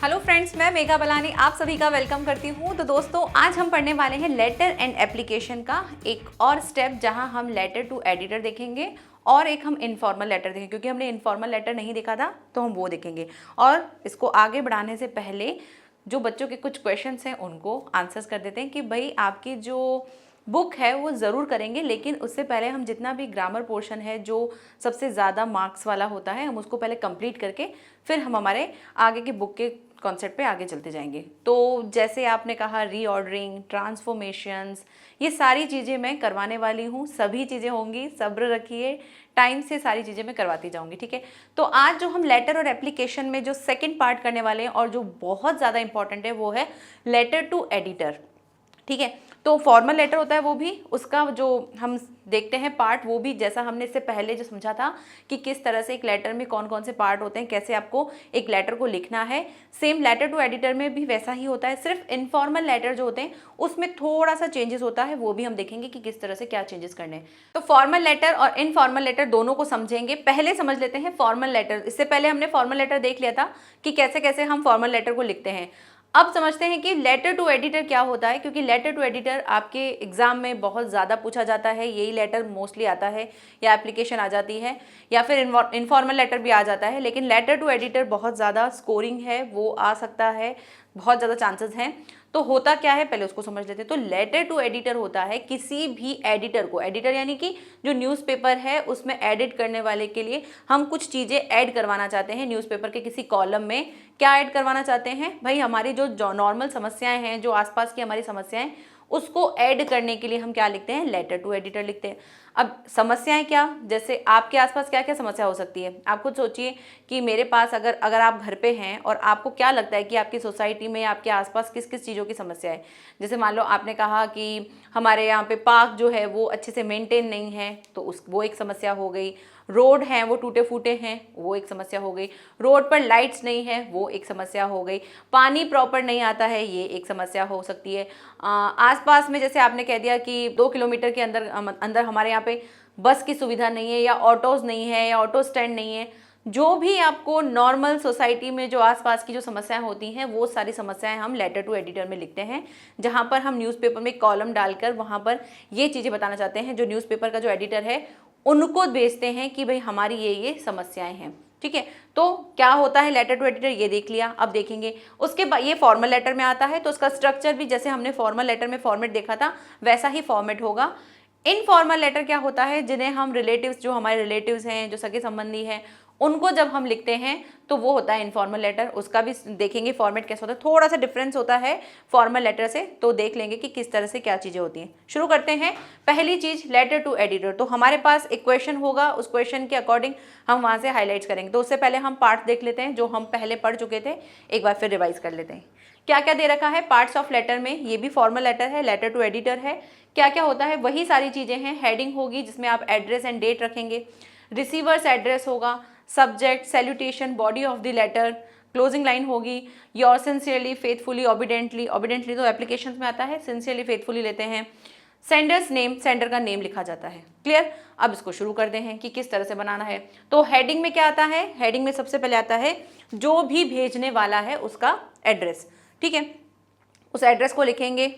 Hello friends, मैं मेघा बलानी आप सभी का वेलकम करती हूँ। तो दोस्तों, आज हम पढ़ने वाले हैं लेटर एंड एप्लीकेशन का एक और स्टेप, जहाँ हम लेटर टू एडिटर देखेंगे और एक हम इनफॉर्मल लेटर देखेंगे, क्योंकि हमने इनफॉर्मल लेटर नहीं देखा था तो हम वो देखेंगे। और इसको आगे बढ़ाने से पहले जो बच्चों के कुछ क्वेश्चंस हैं उनको आंसर्स कर देते हैं कि भाई आपकी जो बुक है वो ज़रूर करेंगे, लेकिन उससे पहले हम जितना भी ग्रामर पोर्शन है जो सबसे ज़्यादा मार्क्स वाला होता है हम उसको पहले कंप्लीट करके फिर हम हमारे आगे की बुक के कॉन्सेप्ट पे आगे चलते जाएंगे। तो जैसे आपने कहा रीऑर्डरिंग, ट्रांसफॉर्मेशंस, ये सारी चीज़ें मैं करवाने वाली हूँ। सभी चीज़ें होंगी, सब्र रखिए, टाइम से सारी चीज़ें मैं करवाती जाऊँगी, ठीक है। तो आज जो हम लेटर और एप्लीकेशन में जो सेकेंड पार्ट करने वाले हैं और जो बहुत ज़्यादा इंपॉर्टेंट है वो है लेटर टू एडिटर, ठीक है। तो फॉर्मल लेटर होता है वो भी, उसका जो हम देखते हैं पार्ट, वो भी जैसा हमने इससे पहले जो समझा था कि किस तरह से एक लेटर में कौन कौन से पार्ट होते हैं, कैसे आपको एक लेटर को लिखना है, सेम लेटर टू एडिटर में भी वैसा ही होता है। सिर्फ इनफॉर्मल लेटर जो होते हैं उसमें थोड़ा सा चेंजेस होता है, वो भी हम देखेंगे कि किस तरह से क्या चेंजेस करने हैं। तो फॉर्मल लेटर और इनफॉर्मल लेटर दोनों को समझेंगे। पहले समझ लेते हैं फॉर्मल लेटर। इससे पहले हमने फॉर्मल लेटर देख लिया था कि कैसे कैसे हम फॉर्मल लेटर को लिखते हैं। अब समझते हैं कि लेटर टू एडिटर क्या होता है, क्योंकि लेटर टू एडिटर आपके एग्जाम में बहुत ज़्यादा पूछा जाता है। यही लेटर मोस्टली आता है, या एप्लीकेशन आ जाती है, या फिर इनफॉर्मल लेटर भी आ जाता है। लेकिन लेटर टू एडिटर बहुत ज़्यादा स्कोरिंग है, वो आ सकता है, बहुत ज़्यादा चांसेस हैं। तो होता क्या है पहले उसको समझ लेते हैं। तो लेटर टू एडिटर होता है किसी भी एडिटर को, एडिटर यानी कि जो न्यूज़पेपर है उसमें एडिट करने वाले के लिए हम कुछ चीज़ें ऐड करवाना चाहते हैं। न्यूज़पेपर के किसी कॉलम में क्या ऐड करवाना चाहते हैं भाई, हमारी जो नॉर्मल समस्याएं हैं, जो आसपास की हमारी समस्याएं, उसको ऐड करने के लिए हम क्या लिखते हैं, लेटर टू एडिटर लिखते हैं। अब समस्याएं क्या, जैसे आपके आसपास क्या क्या समस्या हो सकती है। आप खुद सोचिए कि मेरे पास अगर आप घर पे हैं और आपको क्या लगता है कि आपकी सोसाइटी में, आपके आसपास किस किस चीज़ों की समस्या है। जैसे मान लो आपने कहा कि हमारे यहाँ पे पार्क जो है वो अच्छे से मेंटेन नहीं है, तो वो एक समस्या हो गई। रोड हैं वो टूटे फूटे हैं, वो एक समस्या हो गई। रोड पर लाइट्स नहीं है, वो एक समस्या हो गई। पानी प्रॉपर नहीं आता है, ये एक समस्या हो सकती है। आसपास में जैसे आपने कह दिया कि 2 किलोमीटर के अंदर हमारे यहाँ पे बस की सुविधा नहीं है, या ऑटोज़ नहीं है, या ऑटो स्टैंड नहीं है। जो भी आपको नॉर्मल सोसाइटी में जो आसपास की जो समस्याएं होती हैं, वो सारी समस्याएं हम लेटर टू एडिटर में लिखते हैं, जहां पर हम न्यूज़पेपर में कॉलम डालकर वहां पर ये चीज़ें बताना चाहते हैं। जो न्यूज़पेपर का जो एडिटर है उनको भेजते हैं कि भाई हमारी ये समस्याएं हैं, ठीक है। तो क्या होता है लेटर टू एडिटर, ये देख लिया। अब देखेंगे उसके बाद ये फॉर्मल लेटर में आता है, तो उसका स्ट्रक्चर भी जैसे हमने फॉर्मल लेटर में फॉर्मेट देखा था वैसा ही फॉर्मेट होगा। इनफॉर्मल लेटर क्या होता है, जिन्हें हम रिलेटिव्स, जो हमारे रिलेटिव्स हैं, जो सगे संबंधी हैं, उनको जब हम लिखते हैं तो वो होता है इनफॉर्मल लेटर। उसका भी देखेंगे फॉर्मेट कैसा होता है, थोड़ा सा डिफरेंस होता है फॉर्मल लेटर से, तो देख लेंगे कि किस तरह से क्या चीज़ें होती हैं। शुरू करते हैं। पहली चीज़ लेटर टू एडिटर, तो हमारे पास एक क्वेश्चन होगा, उस क्वेश्चन के अकॉर्डिंग हम वहाँ से हाईलाइट्स करेंगे। तो उससे पहले हम पार्ट देख लेते हैं जो हम पहले पढ़ चुके थे, एक बार फिर रिवाइज कर लेते हैं। क्या क्या दे रखा है पार्ट्स ऑफ लेटर में, ये भी फॉर्मल लेटर है, लेटर टू एडिटर है। क्या क्या होता है, वही सारी चीज़ें हैं। हेडिंग होगी जिसमें आप एड्रेस एंड डेट रखेंगे। रिसीवर्स एड्रेस होगा, subject, salutation, body of the letter, closing line होगी, your sincerely, faithfully, obediently. Obediently तो एप्लीकेशंस में आता है, सिंसियरली, फेथफुली लेते हैं। सेंडर्स नेम, सेंडर का नेम लिखा जाता है। क्लियर। अब इसको शुरू करते हैं कि किस तरह से बनाना है। तो हेडिंग में क्या आता है, हेडिंग में सबसे पहले आता है जो भी भेजने वाला है उसका एड्रेस, ठीक है। उस एड्रेस को लिखेंगे,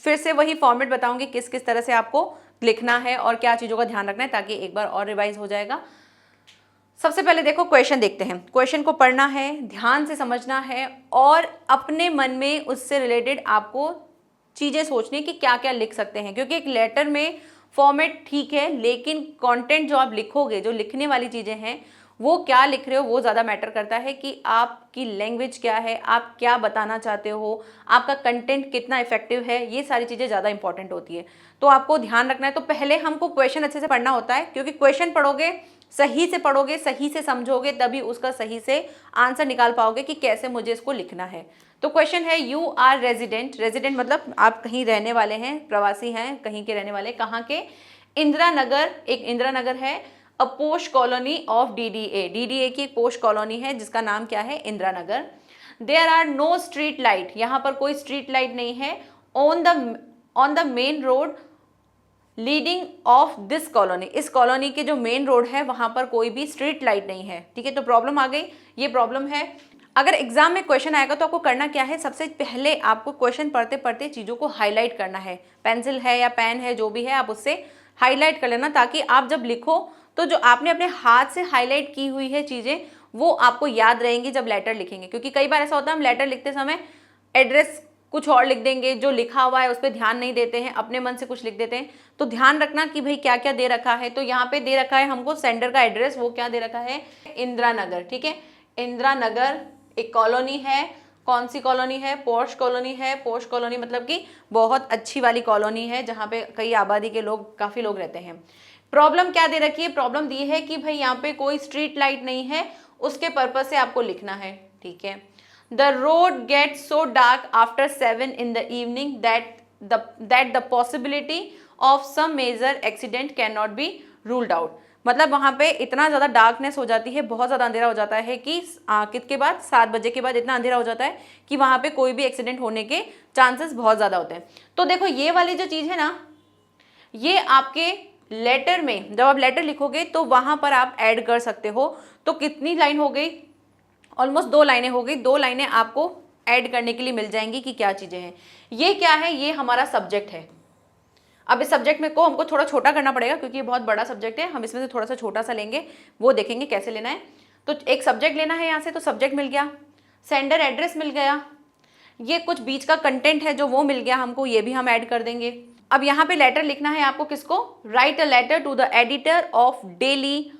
फिर से वही फॉर्मेट बताऊंगी किस किस तरह से आपको लिखना है और क्या चीज़ों का ध्यान रखना है, ताकि एक बार और रिवाइज हो जाएगा। सबसे पहले देखो क्वेश्चन देखते हैं। क्वेश्चन को पढ़ना है, ध्यान से समझना है, और अपने मन में उससे रिलेटेड आपको चीज़ें सोचनी कि क्या क्या लिख सकते हैं। क्योंकि एक लेटर में फॉर्मेट ठीक है, लेकिन कंटेंट जो आप लिखोगे, जो लिखने वाली चीज़ें हैं, वो क्या लिख रहे हो वो ज़्यादा मैटर करता है कि आपकी लैंग्वेज क्या है, आप क्या बताना चाहते हो, आपका कंटेंट कितना इफेक्टिव है, ये सारी चीज़ें ज़्यादा इंपॉर्टेंट होती है। तो आपको ध्यान रखना है। तो पहले हमको क्वेश्चन अच्छे से पढ़ना होता है, क्योंकि क्वेश्चन पढ़ोगे, सही से पढ़ोगे, सही से समझोगे, तभी उसका सही से आंसर निकाल पाओगे कि कैसे मुझे इसको लिखना है। तो क्वेश्चन है, यू आर रेजिडेंट, रेजिडेंट मतलब आप कहीं रहने वाले हैं, प्रवासी हैं, कहीं के रहने वाले। कहाँ के, इंदिरा नगर, एक इंदिरा नगर है, a post colony of DDA, DDA की एक पोस्ट कॉलोनी है जिसका नाम क्या है, Indira Nagar. There are no street light, यहाँ पर कोई स्ट्रीट लाइट नहीं है। On the main road leading of this colony, इस कॉलोनी के जो मेन रोड है वहां पर कोई भी स्ट्रीट लाइट नहीं है, ठीक है। तो प्रॉब्लम आ गई, ये प्रॉब्लम है। अगर एग्जाम में क्वेश्चन आएगा तो आपको करना क्या है, सबसे पहले आपको क्वेश्चन पढ़ते पढ़ते चीज़ों को हाईलाइट करना है। पेंसिल है या पेन है, जो भी है, आप उससे हाईलाइट कर लेना, ताकि आप जब लिखो तो जो आपने अपने हाथ से हाईलाइट की हुई है चीज़ें वो आपको याद रहेंगी जब लेटर लिखेंगे। क्योंकि कई बार ऐसा होता है हम लेटर लिखते समय एड्रेस कुछ और लिख देंगे, जो लिखा हुआ है उस पर ध्यान नहीं देते हैं, अपने मन से कुछ लिख देते हैं। तो ध्यान रखना कि भाई क्या क्या दे रखा है। तो यहाँ पे दे रखा है हमको सेंडर का एड्रेस, वो क्या दे रखा है, इंदिरा नगर। ठीक है, इंदिरा नगर एक कॉलोनी है। कौन सी कॉलोनी है, पोर्श कॉलोनी है। पोर्श कॉलोनी मतलब कि बहुत अच्छी वाली कॉलोनी है, जहाँ पे कई आबादी के लोग, काफ़ी लोग रहते हैं। प्रॉब्लम क्या दे रखी है, प्रॉब्लम दी है कि भाई यहाँ पे कोई स्ट्रीट लाइट नहीं है, उसके पर्पज से आपको लिखना है। ठीक है, the road gets so dark after 7 in the evening that the possibility of some major accident cannot be ruled out। मतलब वहाँ पे इतना ज़्यादा डार्कनेस हो जाती है, बहुत ज़्यादा अंधेरा हो जाता है कि कितने बाद 7 बजे के बाद इतना अंधेरा हो जाता है कि वहाँ पे कोई भी एक्सीडेंट होने के चांसेस बहुत ज़्यादा होते हैं। तो देखो ये वाली जो चीज़ है ना, ये आपके लेटर में जब आप लेटर लिखोगे तो वहाँ पर आप ऐड कर सकते हो। तो कितनी लाइन हो गई, ऑलमोस्ट 2 लाइनें हो गई। 2 लाइनें आपको ऐड करने के लिए मिल जाएंगी कि क्या चीज़ें हैं। ये क्या है, ये हमारा सब्जेक्ट है। अब इस सब्जेक्ट में को हमको थोड़ा छोटा करना पड़ेगा क्योंकि ये बहुत बड़ा सब्जेक्ट है। हम इसमें से थोड़ा सा छोटा सा लेंगे, वो देखेंगे कैसे लेना है। तो एक सब्जेक्ट लेना है यहाँ से, तो सब्जेक्ट मिल गया, सेंडर एड्रेस मिल गया, ये कुछ बीच का कंटेंट है जो वो मिल गया हमको, ये भी हम ऐड कर देंगे। अब यहाँ पे लेटर लिखना है आपको, किसको, write a letter to the editor of daily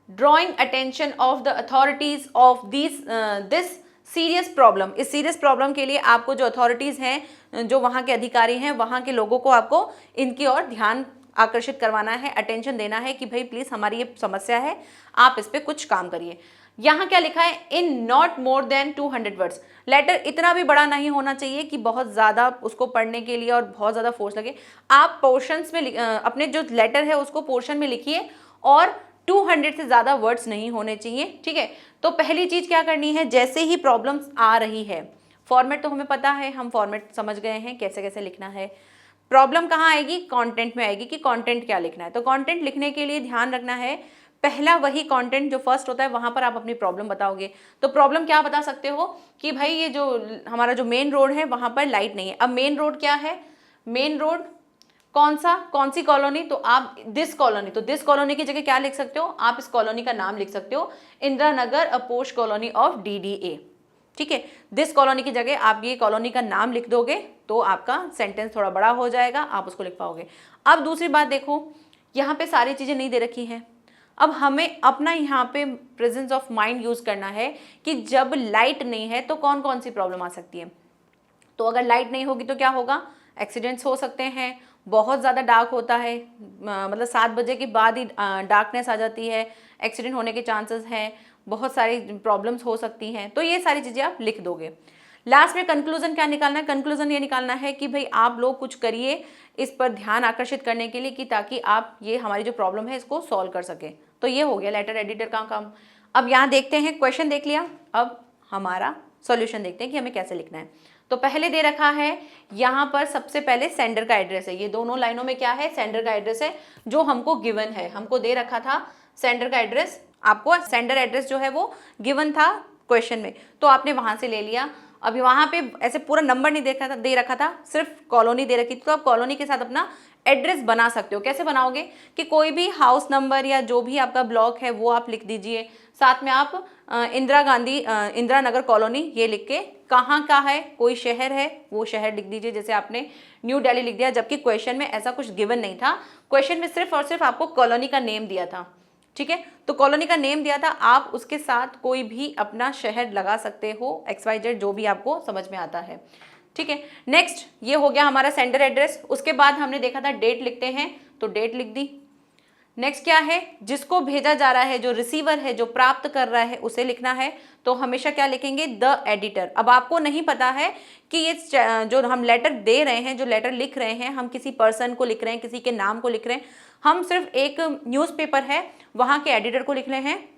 drawing attention of the authorities of this serious problem. इस सीरियस प्रॉब्लम के लिए आपको जो अथॉरिटीज़ हैं, जो वहाँ के अधिकारी हैं, वहाँ के लोगों को आपको इनकी ओर ध्यान आकर्षित करवाना है, अटेंशन देना है कि भाई प्लीज़ हमारी ये समस्या है, आप इस पर कुछ काम करिए। यहाँ क्या लिखा है, in not more than 200 words. Letter इतना भी बड़ा नहीं होना चाहिए कि बहुत ज़्यादा उसको पढ़ने के लिए और बहुत ज़्यादा फोर्स लगे। आप पोर्शंस में अपने जो लेटर है उसको पोर्शन में लिखिए और 200 से ज़्यादा वर्ड्स नहीं होने चाहिए। ठीक है, तो पहली चीज़ क्या करनी है, जैसे ही प्रॉब्लम्स आ रही है, फॉर्मेट तो हमें पता है, हम फॉर्मेट समझ गए हैं कैसे कैसे लिखना है। प्रॉब्लम कहाँ आएगी, कंटेंट में आएगी कि कंटेंट क्या लिखना है। तो कंटेंट लिखने के लिए ध्यान रखना है, पहला वही कंटेंट जो फर्स्ट होता है वहाँ पर आप अपनी प्रॉब्लम बताओगे। तो प्रॉब्लम क्या बता सकते हो कि भाई ये जो हमारा जो मेन रोड है वहाँ पर लाइट नहीं है। अब मेन रोड क्या है, मेन रोड कौन सी कॉलोनी, तो आप दिस कॉलोनी, तो दिस कॉलोनी की जगह क्या लिख सकते हो, आप इस कॉलोनी का नाम लिख सकते हो, इंदिरा नगर अ पोश कॉलोनी ऑफ DDA। ठीक है, दिस कॉलोनी की जगह आप ये कॉलोनी का नाम लिख दोगे तो आपका सेंटेंस थोड़ा बड़ा हो जाएगा, आप उसको लिख पाओगे। अब दूसरी बात देखो, यहाँ पे सारी चीज़ें नहीं दे रखी हैं। अब हमें अपना यहाँ पे प्रेजेंस ऑफ माइंड यूज़ करना है कि जब लाइट नहीं है तो कौन कौन सी प्रॉब्लम आ सकती है। तो अगर लाइट नहीं होगी तो क्या होगा, एक्सीडेंट्स हो सकते हैं, बहुत ज़्यादा डार्क होता है, मतलब 7 बजे के बाद ही डार्कनेस आ जाती है, एक्सीडेंट होने के चांसेस हैं, बहुत सारी प्रॉब्लम्स हो सकती हैं। तो ये सारी चीज़ें आप लिख दोगे। लास्ट में कंक्लूजन क्या निकालना है, कंक्लूजन ये निकालना है कि भाई आप लोग कुछ करिए इस पर ध्यान आकर्षित करने के लिए कि ताकि आप ये हमारी जो प्रॉब्लम है इसको सॉल्व कर सके। तो ये हो गया लेटर एडिटर का काम। अब यहाँ देखते हैं, क्वेश्चन देख लिया, अब हमारा सॉल्यूशन देखते हैं कि हमें कैसे लिखना है। तो पहले दे रखा है यहाँ पर सबसे पहले सेंडर का एड्रेस है, ये दोनों लाइनों में क्या है, सेंडर का एड्रेस है जो हमको गिवन है, हमको दे रखा था सेंडर का एड्रेस। आपको सेंडर एड्रेस जो है वो गिवन था क्वेश्चन में, तो आपने वहाँ से ले लिया। अभी वहाँ पे ऐसे पूरा नंबर नहीं दे रखा था, सिर्फ कॉलोनी दे रखी थी, तो आप कॉलोनी के साथ अपना एड्रेस बना सकते हो। कैसे बनाओगे कि कोई भी हाउस नंबर या जो भी आपका ब्लॉक है वो आप लिख दीजिए, साथ में आप इंदिरा नगर कॉलोनी ये लिख के, कहाँ का है, कोई शहर है वो शहर लिख दीजिए, जैसे आपने न्यू दिल्ली लिख दिया, जबकि क्वेश्चन में ऐसा कुछ गिवन नहीं था, क्वेश्चन में सिर्फ और सिर्फ आपको कॉलोनी का नेम दिया था। ठीक है, तो कॉलोनी का नेम दिया था, आप उसके साथ कोई भी अपना शहर लगा सकते हो, XYZ जो भी आपको समझ में आता है। ठीक है, नेक्स्ट ये हो गया हमारा सेंडर एड्रेस। उसके बाद हमने देखा था डेट लिखते हैं, तो डेट लिख दी। नेक्स्ट क्या है, जिसको भेजा जा रहा है, जो रिसीवर है, जो प्राप्त कर रहा है, उसे लिखना है, तो हमेशा क्या लिखेंगे, द एडिटर। अब आपको नहीं पता है कि ये जो हम लेटर दे रहे हैं, जो लेटर लिख रहे हैं, हम किसी पर्सन को लिख रहे हैं, किसी के नाम को लिख रहे हैं, हम सिर्फ एक न्यूज़पेपर है वहाँ के एडिटर को लिख रहे हैं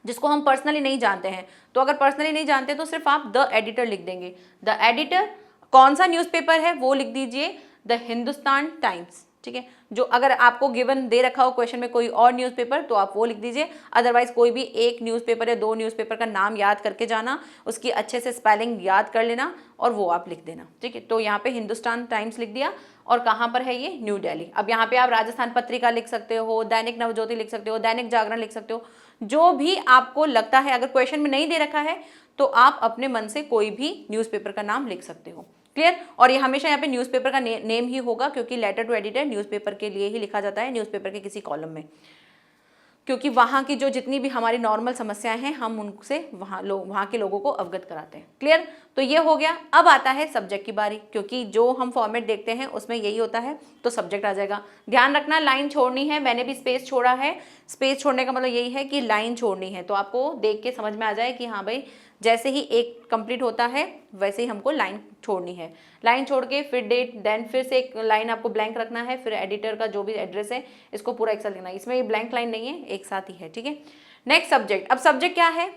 जिसको हम पर्सनली नहीं जानते हैं। तो अगर पर्सनली नहीं जानते तो सिर्फ आप द एडिटर लिख देंगे। द एडिटर कौन सा न्यूज़पेपर है वो लिख दीजिए, द हिंदुस्तान टाइम्स। ठीक है। जो अगर आपको गिवन दे रखा हो क्वेश्चन में कोई और न्यूज़पेपर तो आप वो लिख दीजिए, अदरवाइज कोई भी एक न्यूज़पेपर या दो न्यूज़पेपर का नाम याद करके जाना, उसकी अच्छे से स्पेलिंग याद कर लेना और वो आप लिख देना, ठीक है। तो यहाँ पे हिंदुस्तान टाइम्स लिख दिया और कहाँ पर है ये, न्यू दिल्ली। अब यहाँ पे आप राजस्थान पत्रिका लिख सकते हो, दैनिक नवज्योति लिख सकते हो, दैनिक जागरण लिख सकते हो, जो भी आपको लगता है। अगर क्वेश्चन में नहीं दे रखा है तो आप अपने मन से कोई भी न्यूज़पेपर का नाम लिख सकते हो, क्लियर। और ये हमेशा यहाँ पे न्यूज़पेपर का नेम ही होगा, क्योंकि लेटर टू एडिटर न्यूज़पेपर के लिए ही लिखा जाता है, न्यूज़पेपर के किसी कॉलम में, क्योंकि वहाँ की जो जितनी भी हमारी नॉर्मल समस्याएं हैं हम उनसे वहाँ के लोगों को अवगत कराते हैं, क्लियर। तो ये हो गया। अब आता है सब्जेक्ट की बारी, क्योंकि जो हम फॉर्मेट देखते हैं उसमें यही होता है, तो सब्जेक्ट आ जाएगा। ध्यान रखना लाइन छोड़नी है, मैंने भी स्पेस छोड़ा है। स्पेस छोड़ने का मतलब यही है कि लाइन छोड़नी है, तो आपको देख के समझ में आ जाए कि हाँ भाई जैसे ही एक कंप्लीट होता है वैसे ही हमको लाइन छोड़नी है। लाइन छोड़ के फिर डेट, देन फिर से एक लाइन आपको ब्लैंक रखना है, फिर एडिटर का जो भी एड्रेस है इसको पूरा एक साथ लिखना है। इसमें ये ब्लैंक लाइन नहीं है, एक साथ ही है, ठीक है। Next subject. अब सब्जेक्ट क्या है,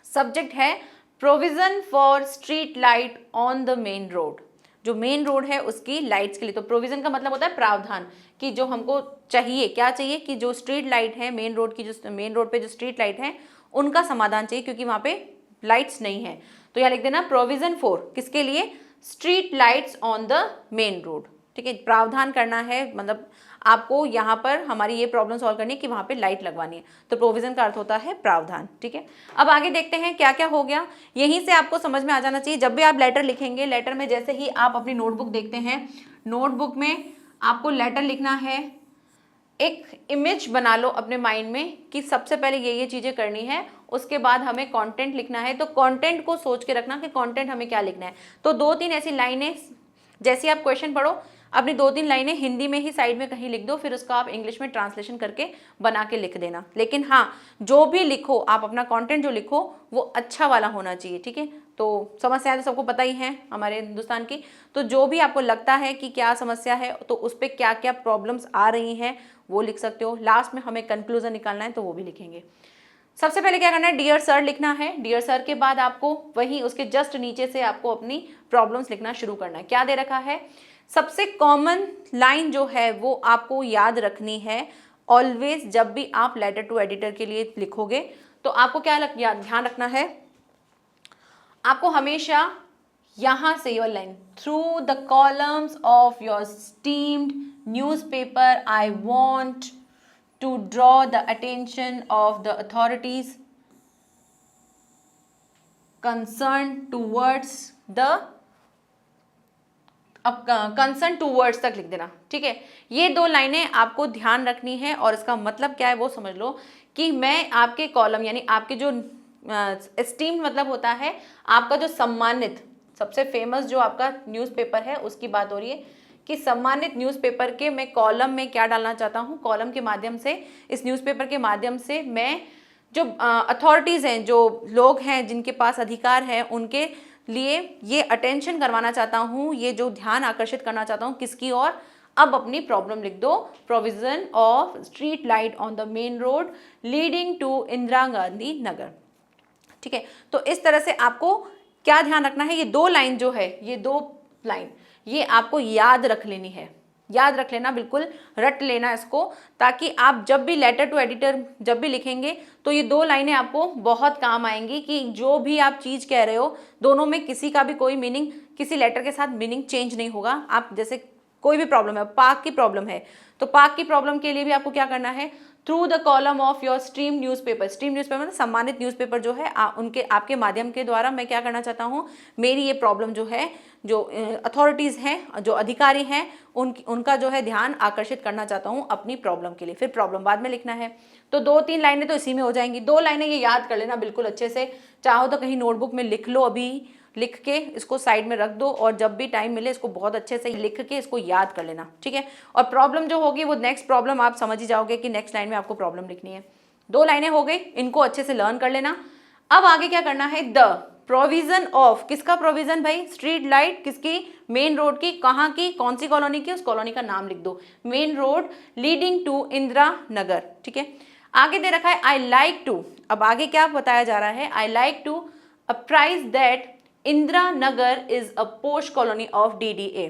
सब्जेक्ट है provision for street light on the main road. जो मेन रोड है उसकी लाइट्स के लिए, तो प्रोविजन का मतलब होता है प्रावधान, कि जो हमको चाहिए, क्या चाहिए कि जो स्ट्रीट लाइट है मेन रोड की, जो मेन रोड पे जो स्ट्रीट लाइट है उनका समाधान चाहिए, क्योंकि वहाँ पे लाइट्स नहीं है। तो यहाँ लिख देना प्रोविजन फॉर, किसके लिए, street lights on the main road, ठीक है। प्रावधान करना है, मतलब आपको यहाँ पर हमारी ये प्रॉब्लम सॉल्व करनी है कि वहाँ पे लाइट लगवानी है, तो प्रोविजन का अर्थ होता है प्रावधान, ठीक है। अब आगे देखते हैं क्या क्या हो गया। यहीं से आपको समझ में आ जाना चाहिए, जब भी आप लेटर लिखेंगे, लेटर में जैसे ही आप अपनी नोटबुक देखते हैं, नोटबुक में आपको लेटर लिखना है, एक इमेज बना लो अपने माइंड में कि सबसे पहले ये चीज़ें करनी है, उसके बाद हमें कंटेंट लिखना है। तो कंटेंट को सोच के रखना कि कंटेंट हमें क्या लिखना है। तो दो तीन ऐसी लाइनें, जैसे आप क्वेश्चन पढ़ो अपनी दो तीन लाइनें हिंदी में ही साइड में कहीं लिख दो, फिर उसका आप इंग्लिश में ट्रांसलेशन करके बना के लिख देना। लेकिन हाँ, जो भी लिखो आप, अपना कंटेंट जो लिखो वो अच्छा वाला होना चाहिए, ठीक है। तो समस्याएं तो सबको पता ही हैं हमारे हिंदुस्तान की, तो जो भी आपको लगता है कि क्या समस्या है, तो उस पर क्या क्या प्रॉब्लम्स आ रही हैं वो लिख सकते हो। लास्ट में हमें कंक्लूजन निकालना है तो वो भी लिखेंगे। सबसे पहले क्या करना है, डियर सर लिखना है। डियर सर के बाद आपको वहीं उसके जस्ट नीचे से आपको अपनी प्रॉब्लम्स लिखना शुरू करना है। क्या दे रखा है, सबसे कॉमन लाइन जो है वो आपको याद रखनी है ऑलवेज। जब भी आप लेटर टू एडिटर के लिए लिखोगे तो आपको क्या ध्यान रखना है, आपको हमेशा यहाँ से your line, through the columns of your esteemed newspaper I want to draw the attention of the authorities concerned towards the concerned towards तक लिख देना, ठीक है। ये दो लाइनें आपको ध्यान रखनी है, और इसका मतलब क्या है वो समझ लो कि मैं आपके कॉलम, यानी आपके जो एस्टीम्ड मतलब होता है आपका जो सम्मानित, सबसे फेमस जो आपका न्यूज़पेपर है उसकी बात हो रही है कि सम्मानित न्यूज़पेपर के मैं कॉलम में क्या डालना चाहता हूँ, कॉलम के माध्यम से, इस न्यूज़पेपर के माध्यम से मैं जो अथॉरिटीज़ हैं, जो लोग हैं जिनके पास अधिकार है, उनके लिए ये अटेंशन करवाना चाहता हूँ, ये जो ध्यान आकर्षित करना चाहता हूँ, किसकी ओर। अब अपनी प्रॉब्लम लिख दो, provision of street light on the main road leading to Indira Gandhi Nagar, ठीक है। तो इस तरह से आपको क्या ध्यान रखना है, ये दो लाइन जो है, ये दो लाइन ये आपको याद रख लेनी है, याद रख लेना, बिल्कुल रट लेना इसको, ताकि आप जब भी लेटर टू एडिटर जब भी लिखेंगे तो ये दो लाइनें आपको बहुत काम आएंगी कि जो भी आप चीज़ कह रहे हो दोनों में किसी का भी कोई मीनिंग, किसी लेटर के साथ मीनिंग चेंज नहीं होगा। आप जैसे कोई भी प्रॉब्लम है, पाक की प्रॉब्लम है, तो पाक की प्रॉब्लम के लिए भी आपको क्या करना है, through the column of your stream newspaper, stream newspaper मतलब सम्मानित न्यूज़पेपर जो है, उनके आपके माध्यम के द्वारा मैं क्या करना चाहता हूँ, मेरी ये प्रॉब्लम जो है, जो अथॉरिटीज़ हैं, जो अधिकारी हैं, उनका जो है ध्यान आकर्षित करना चाहता हूँ अपनी प्रॉब्लम के लिए। फिर प्रॉब्लम बाद में लिखना है। तो दो तीन लाइनें तो इसी में हो जाएंगी, दो लाइनें ये याद कर लेना बिल्कुल अच्छे से, चाहो तो कहीं नोटबुक में लिख लो, अभी लिख के इसको साइड में रख दो, और जब भी टाइम मिले इसको बहुत अच्छे से लिख के इसको याद कर लेना, ठीक है। और प्रॉब्लम जो होगी वो नेक्स्ट प्रॉब्लम आप समझ ही जाओगे कि नेक्स्ट लाइन में आपको प्रॉब्लम लिखनी है। दो लाइनें हो गई, इनको अच्छे से लर्न कर लेना। अब आगे क्या करना है, द प्रोविजन ऑफ, किसका प्रोविजन भाई, स्ट्रीट लाइट किसकी, मेन रोड की, कहाँ की, कौन सी कॉलोनी की, उस कॉलोनी का नाम लिख दो, main road leading to Indira Nagar, ठीक है। आगे दे रखा है आई लाइक टू, अब आगे क्या बताया जा रहा है, I like to apprise that Indira Nagar is a posh colony of DDA।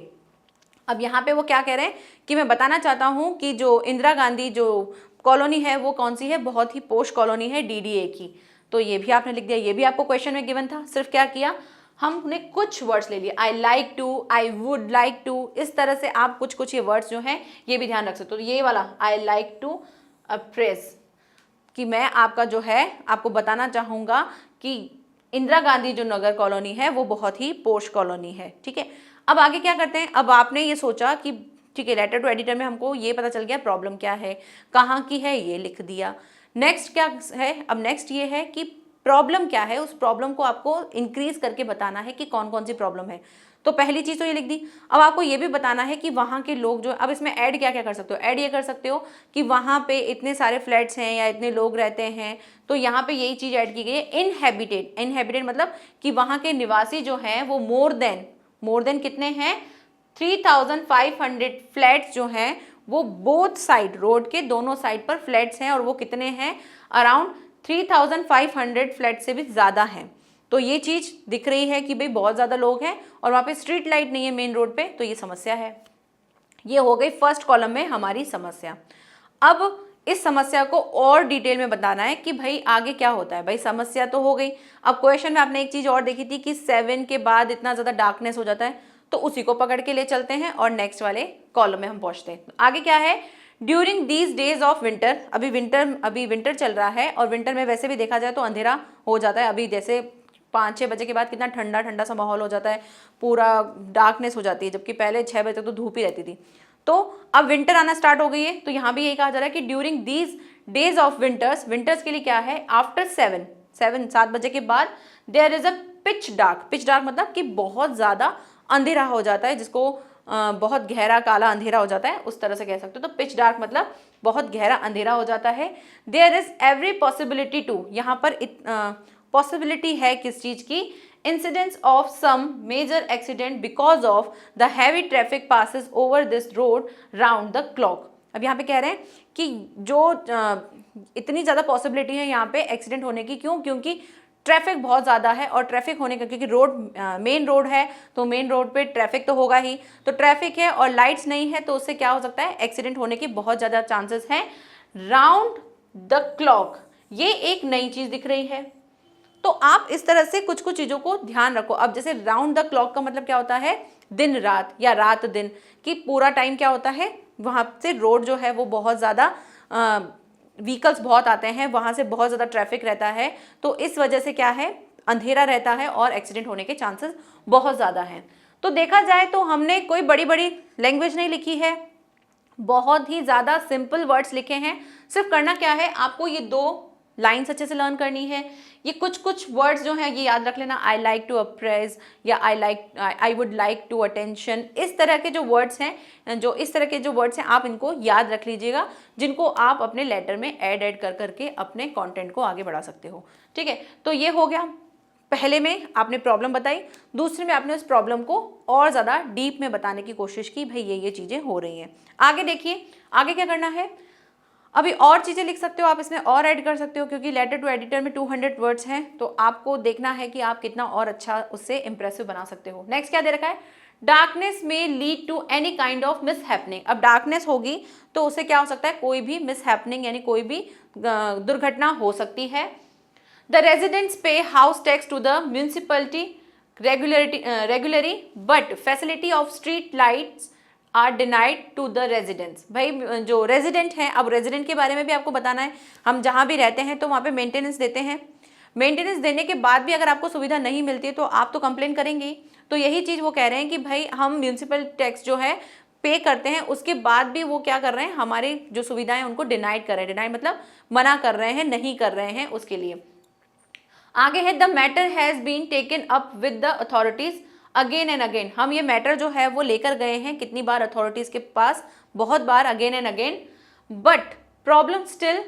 अब यहाँ पे वो क्या कह रहे हैं कि मैं बताना चाहता हूँ कि जो इंदिरा गांधी जो कॉलोनी है वो कौन सी है, बहुत ही पोश कॉलोनी है DDA की। तो ये भी आपने लिख दिया, ये भी आपको क्वेश्चन में गिवन था। सिर्फ क्या किया, हमने कुछ वर्ड्स ले लिए, I like to, I would like to, इस तरह से आप कुछ कुछ ये वर्ड्स जो हैं ये भी ध्यान रख सकते हो। तो ये वाला आई लाइक टू अप्रेस कि मैं आपका जो है आपको बताना चाहूँगा कि इंदिरा गांधी जो नगर कॉलोनी है वो बहुत ही पोश कॉलोनी है। ठीक है, अब आगे क्या करते हैं। अब आपने ये सोचा कि ठीक है, लेटर टू एडिटर में हमको ये पता चल गया प्रॉब्लम क्या है, कहाँ की है, ये लिख दिया। नेक्स्ट क्या है, अब नेक्स्ट ये है कि प्रॉब्लम क्या है, उस प्रॉब्लम को आपको इंक्रीज करके बताना है कि कौन कौन सी प्रॉब्लम है। तो पहली चीज़ तो ये लिख दी। अब आपको ये भी बताना है कि वहाँ के लोग जो, अब इसमें ऐड क्या क्या कर सकते हो, ऐड ये कर सकते हो कि वहाँ पे इतने सारे फ्लैट्स हैं या इतने लोग रहते हैं, तो यहाँ पे यही चीज़ ऐड की गई है, इनहैबिटेड। इनहैबिटेड मतलब कि वहाँ के निवासी जो हैं वो मोर देन कितने हैं, 3500 फ्लैट्स जो हैं वो बोथ साइड, रोड के दोनों साइड पर फ्लैट्स हैं, और वो कितने हैं, अराउंड 3500 फ्लैट से भी ज़्यादा हैं। तो ये चीज़ दिख रही है कि भाई बहुत ज़्यादा लोग हैं और वहाँ पे स्ट्रीट लाइट नहीं है मेन रोड पे, तो ये समस्या है। ये हो गई फर्स्ट कॉलम में हमारी समस्या। अब इस समस्या को और डिटेल में बताना है कि भाई आगे क्या होता है। भाई समस्या तो हो गई, अब क्वेश्चन में आपने एक चीज़ और देखी थी कि 7 के बाद इतना ज़्यादा डार्कनेस हो जाता है, तो उसी को पकड़ के ले चलते हैं और नेक्स्ट वाले कॉलम में हम पहुँचते हैं। आगे क्या है, during these days of winter, अभी विंटर चल रहा है, और विंटर में वैसे भी देखा जाए तो अंधेरा हो जाता है। अभी जैसे 5-6 बजे के बाद कितना ठंडा ठंडा सा माहौल हो जाता है, पूरा डार्कनेस हो जाती है, जबकि पहले 6 बजे तक तो धूप ही रहती थी। तो अब विंटर आना स्टार्ट हो गई है, तो यहाँ भी यही कहा जा रहा है कि during these days of winters के लिए क्या है, आफ्टर 7 बजे के बाद there is a pitch dark मतलब कि बहुत ज़्यादा अंधेरा हो जाता है, जिसको बहुत गहरा काला अंधेरा हो जाता है, उस तरह से कह सकते हो। तो पिच डार्क मतलब बहुत गहरा अंधेरा हो जाता है। There is every possibility to, यहाँ पर पॉसिबिलिटी है किस चीज़ की, incidence of some major accident because of the heavy traffic passes over this road round the clock. अब यहाँ पे कह रहे हैं कि जो इतनी ज़्यादा पॉसिबिलिटी है यहाँ पे एक्सीडेंट होने की, क्यों, क्योंकि ट्रैफिक बहुत ज़्यादा है, और ट्रैफिक होने का क्योंकि रोड मेन रोड है, तो मेन रोड पे ट्रैफिक तो होगा ही, तो ट्रैफिक है और लाइट्स नहीं है, तो उससे क्या हो सकता है, एक्सीडेंट होने की बहुत ज़्यादा चांसेस हैं। राउंड द क्लॉक, ये एक नई चीज़ दिख रही है, तो आप इस तरह से कुछ कुछ चीज़ों को ध्यान रखो। अब जैसे राउंड द क्लॉक का मतलब क्या होता है, दिन रात या रात दिन, कि पूरा टाइम क्या होता है, वहाँ से रोड जो है वो बहुत ज़्यादा व्हीकल्स बहुत आते हैं, वहाँ से बहुत ज़्यादा ट्रैफिक रहता है, तो इस वजह से क्या है, अंधेरा रहता है और एक्सीडेंट होने के चांसेस बहुत ज़्यादा हैं। तो देखा जाए तो हमने कोई बड़ी बड़ी लैंग्वेज नहीं लिखी है, बहुत ही ज़्यादा सिंपल वर्ड्स लिखे हैं। सिर्फ करना क्या है, आपको ये 2 लाइन्स अच्छे से लर्न करनी है। ये कुछ वर्ड्स जो हैं ये याद रख लेना, आई लाइक टू अप्रेज या I would like to attention, इस तरह के जो वर्ड्स हैं, आप इनको याद रख लीजिएगा, जिनको आप अपने लेटर में ऐड कर करके अपने कंटेंट को आगे बढ़ा सकते हो। ठीक है, तो ये हो गया। पहले में आपने प्रॉब्लम बताई, दूसरे में आपने उस प्रॉब्लम को और ज़्यादा डीप में बताने की कोशिश की, भाई ये चीज़ें हो रही हैं। आगे देखिए, आगे क्या करना है, अभी और चीज़ें लिख सकते हो आप, इसमें और ऐड कर सकते हो, क्योंकि लेटर टू एडिटर में 200 वर्ड्स हैं, तो आपको देखना है कि आप कितना और अच्छा उससे इंप्रेसिव बना सकते हो। नेक्स्ट क्या दे रखा है, डार्कनेस में lead to any kind of mishappening. अब डार्कनेस होगी तो उससे क्या हो सकता है, कोई भी मिस हैपनिंग यानी कोई भी दुर्घटना हो सकती है। The residents pay house tax to the municipality regularly but facility of street lights are denied to the residents. भाई जो रेजिडेंट हैं, अब रेजिडेंट के बारे में भी आपको बताना है, हम जहाँ भी रहते हैं तो वहाँ पे मेंटेनेंस देते हैं, मेंटेनेंस देने के बाद भी अगर आपको सुविधा नहीं मिलती है तो आप तो कंप्लेन करेंगे। तो यही चीज़ वो कह रहे हैं कि भाई हम म्यूनिसिपल टैक्स जो है पे करते हैं, उसके बाद भी वो क्या कर रहे हैं, हमारी जो सुविधाएं उनको डिनाइड कर रहे हैं। डिनाइड मतलब मना कर रहे हैं, नहीं कर रहे हैं उसके लिए। आगे है, the matter has been taken up with the authorities again and again. हम ये मैटर जो है वो लेकर गए हैं कितनी बार अथॉरिटीज़ के पास, बहुत बार, again and again. But problem still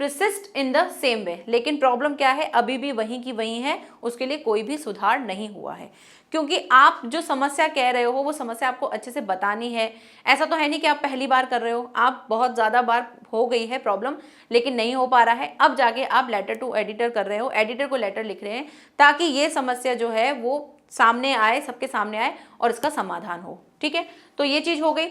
persist in the same way, लेकिन प्रॉब्लम क्या है, अभी भी वहीं की वहीं है, उसके लिए कोई भी सुधार नहीं हुआ है। क्योंकि आप जो समस्या कह रहे हो वो समस्या आपको अच्छे से बतानी है। ऐसा तो है नहीं कि आप पहली बार कर रहे हो, आप बहुत ज़्यादा बार हो गई है प्रॉब्लम, लेकिन नहीं हो पा रहा है। अब जाके आप लेटर टू एडिटर कर रहे हो, एडिटर को लेटर लिख रहे हैं, ताकि ये समस्या जो है वो सामने आए, सबके सामने आए और इसका समाधान हो। ठीक। ठीक है, तो ये चीज़ हो गई।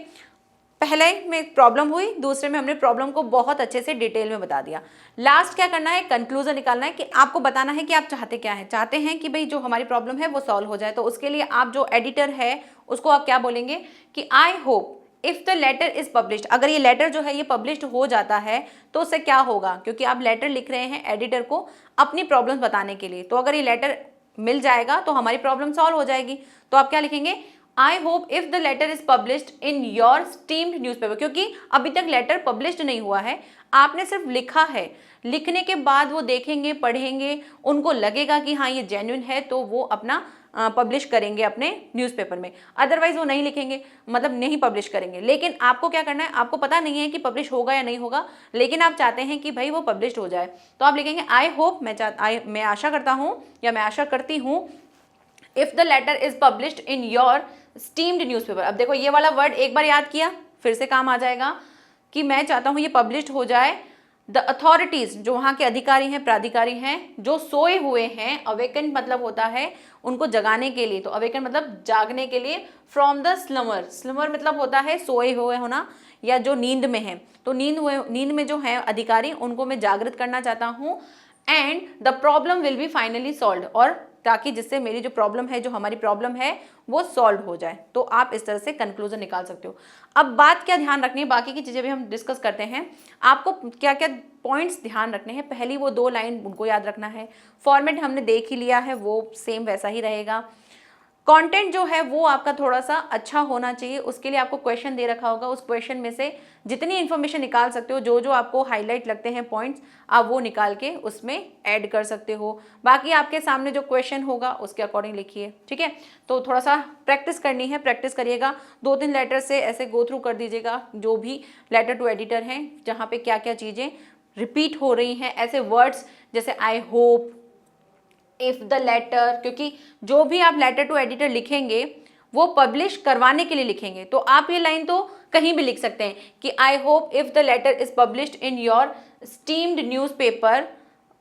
पहले में प्रॉब्लम हुई, दूसरे में हमने प्रॉब्लम को बहुत अच्छे से डिटेल में बता दिया। लास्ट क्या करना है, कंक्लूजन निकालना है कि आपको बताना है कि आप चाहते क्या है। चाहते हैं कि भाई जो हमारी प्रॉब्लम है वो सॉल्व हो जाए, तो उसके लिए आप जो एडिटर है उसको आप क्या बोलेंगे कि I hope if the letter is published. अगर ये लेटर जो है ये पब्लिश्ड हो जाता है तो उससे क्या होगा, क्योंकि आप लेटर लिख रहे हैं एडिटर को अपनी प्रॉब्लम बताने के लिए, तो अगर ये लेटर मिल जाएगा तो हमारी प्रॉब्लम सॉल्व हो जाएगी। तो आप क्या लिखेंगे, I hope if the letter is published in your esteemed newspaper, क्योंकि अभी तक लेटर पब्लिश्ड नहीं हुआ है, आपने सिर्फ लिखा है। लिखने के बाद वो देखेंगे, पढ़ेंगे, उनको लगेगा कि हाँ ये जेन्युइन है, तो वो अपना पब्लिश करेंगे अपने न्यूज़पेपर में, अदरवाइज वो नहीं लिखेंगे, मतलब नहीं पब्लिश करेंगे। लेकिन आपको क्या करना है, आपको पता नहीं है कि पब्लिश होगा या नहीं होगा, लेकिन आप चाहते हैं कि भाई वो पब्लिश हो जाए, तो आप लिखेंगे आई होप, मैं आशा करता हूँ या मैं आशा करती हूँ, if the letter is published in your esteemed newspaper. अब देखो ये वाला वर्ड एक बार याद किया, फिर से काम आ जाएगा कि मैं चाहता हूँ ये पब्लिश्ड हो जाए। द अथॉरिटीज, जो वहाँ के अधिकारी हैं, प्राधिकारी हैं, जो सोए हुए हैं, अवेकन मतलब होता है उनको जगाने के लिए, तो अवेकन मतलब जागने के लिए, फ्रॉम द स्लमर, स्लमर मतलब होता है सोए हुए होना या जो नींद में है, तो नींद में जो है अधिकारी, उनको मैं जागृत करना चाहता हूँ। And the problem will be finally solve, और ताकि जिससे मेरी जो प्रॉब्लम है, जो हमारी प्रॉब्लम है वो सॉल्व हो जाए। तो आप इस तरह से कंक्लूजन निकाल सकते हो। अब बात क्या ध्यान रखनी है, बाकी की चीज़ें भी हम डिस्कस करते हैं। आपको क्या क्या पॉइंट्स ध्यान रखने हैं, पहली वो 2 लाइन उनको याद रखना है। फॉर्मेट हमने देख ही लिया है, वो सेम वैसा ही रहेगा। कंटेंट जो है वो आपका थोड़ा सा अच्छा होना चाहिए, उसके लिए आपको क्वेश्चन दे रखा होगा, उस क्वेश्चन में से जितनी इन्फॉर्मेशन निकाल सकते हो, जो जो आपको हाईलाइट लगते हैं पॉइंट्स, आप वो निकाल के उसमें ऐड कर सकते हो। बाकी आपके सामने जो क्वेश्चन होगा उसके अकॉर्डिंग लिखिए, ठीक है। तो थोड़ा सा प्रैक्टिस करनी है, प्रैक्टिस करिएगा, 2-3 लेटर से ऐसे गो थ्रू कर दीजिएगा, जो भी लेटर टू एडिटर हैं, जहाँ पे क्या क्या चीज़ें रिपीट हो रही हैं, ऐसे वर्ड्स जैसे I hope, if the letter, क्योंकि जो भी आप लेटर टू एडिटर लिखेंगे वो पब्लिश करवाने के लिए लिखेंगे, तो आप ये लाइन तो कहीं भी लिख सकते हैं कि I hope if the letter is published in your esteemed newspaper.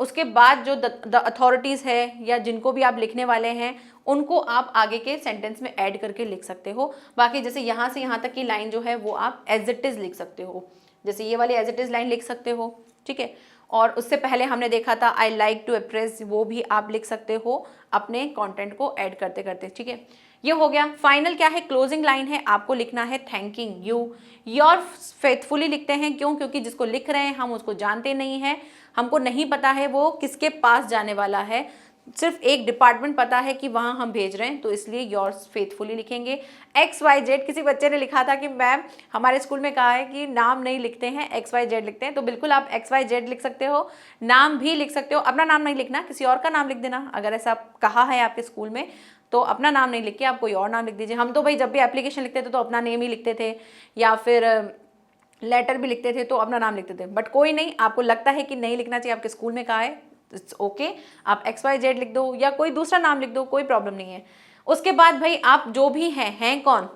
उसके बाद जो द अथॉरिटीज़ है या जिनको भी आप लिखने वाले हैं, उनको आप आगे के सेंटेंस में ऐड करके लिख सकते हो। बाकी जैसे यहाँ से यहाँ तक की लाइन जो है वो आप एज इट इज़ लिख सकते हो, जैसे ये वाली एज इट इज़ लाइन लिख सकते हो, ठीक है। और उससे पहले हमने देखा था आई लाइक टू एक्सप्रेस, वो भी आप लिख सकते हो अपने कंटेंट को ऐड करते करते, ठीक है। ये हो गया। फाइनल क्या है, क्लोजिंग लाइन है, आपको लिखना है थैंकिंग यू योर फेथफुली। लिखते हैं क्यों, क्योंकि जिसको लिख रहे हैं हम उसको जानते नहीं हैं, हमको नहीं पता है वो किसके पास जाने वाला है, सिर्फ एक डिपार्टमेंट पता है कि वहाँ हम भेज रहे हैं, तो इसलिए योर्स फेथफुली लिखेंगे। XYZ, किसी बच्चे ने लिखा था कि मैम हमारे स्कूल में कहा है कि नाम नहीं लिखते हैं, XYZ लिखते हैं, तो बिल्कुल आप XYZ लिख सकते हो, नाम भी लिख सकते हो। अपना नाम नहीं लिखना, किसी और का नाम लिख देना, अगर ऐसा कहा है आपके स्कूल में तो अपना नाम नहीं लिख के आप कोई और नाम लिख दीजिए। हम तो भाई जब भी एप्लीकेशन लिखते थे तो अपना नेम ही लिखते थे, या फिर लेटर भी लिखते थे तो अपना नाम लिखते थे, बट कोई नहीं, आपको लगता है कि नहीं लिखना चाहिए, आपके स्कूल में कहा है, इट्स ओके, आप XYZ लिख दो या कोई दूसरा नाम लिख दो, कोई प्रॉब्लम नहीं है। उसके बाद भाई आप जो भी हैं कौन,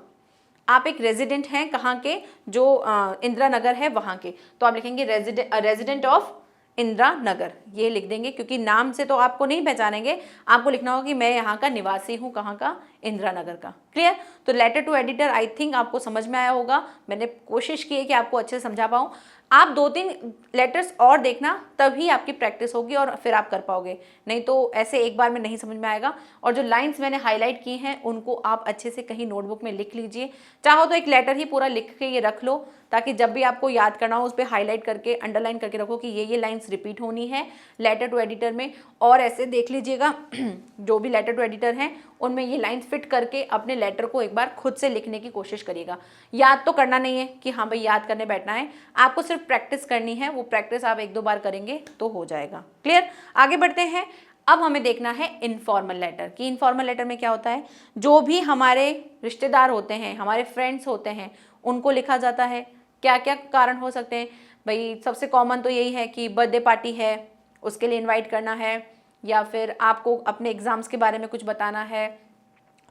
आप एक रेजिडेंट हैं, कहाँ के, जो इंदिरा नगर है वहाँ के, तो आप लिखेंगे रेजिडेंट ऑफ इंदिरा नगर, ये लिख देंगे, क्योंकि नाम से तो आपको नहीं पहचानेंगे, आपको लिखना होगा कि मैं यहाँ का निवासी हूँ, कहाँ का, इंदिरा नगर का। क्लियर। तो letter to editor I think आपको समझ में आया होगा, मैंने कोशिश की है कि आपको अच्छे से समझा पाऊँ। आप 2-3 लेटर्स और देखना, तभी आपकी प्रैक्टिस होगी और फिर आप कर पाओगे, नहीं तो ऐसे एक बार में नहीं समझ में आएगा। और जो लाइंस मैंने हाईलाइट की हैं उनको आप अच्छे से कहीं नोटबुक में लिख लीजिए, चाहो तो एक लेटर ही पूरा लिख के ये रख लो, ताकि जब भी आपको याद करना हो उस पर हाईलाइट करके अंडरलाइन करके रखो कि ये लाइंस रिपीट होनी है लेटर टू एडिटर में। और ऐसे देख लीजिएगा जो भी लेटर टू एडिटर हैं उनमें ये लाइंस फिट करके अपने लेटर को एक बार खुद से लिखने की कोशिश करिएगा। याद तो करना नहीं है कि हाँ भाई याद करने बैठना है, आपको सिर्फ प्रैक्टिस करनी है, वो प्रैक्टिस आप 1-2 बार करेंगे तो हो जाएगा। क्लियर। आगे बढ़ते हैं। अब हमें देखना है इनफॉर्मल लेटर कि इनफॉर्मल लेटर में क्या होता है। जो भी हमारे रिश्तेदार होते हैं, हमारे फ्रेंड्स होते हैं, उनको लिखा जाता है। क्या क्या कारण हो सकते हैं भाई, सबसे कॉमन तो यही है कि बर्थडे पार्टी है उसके लिए इनवाइट करना है, या फिर आपको अपने एग्ज़ाम्स के बारे में कुछ बताना है,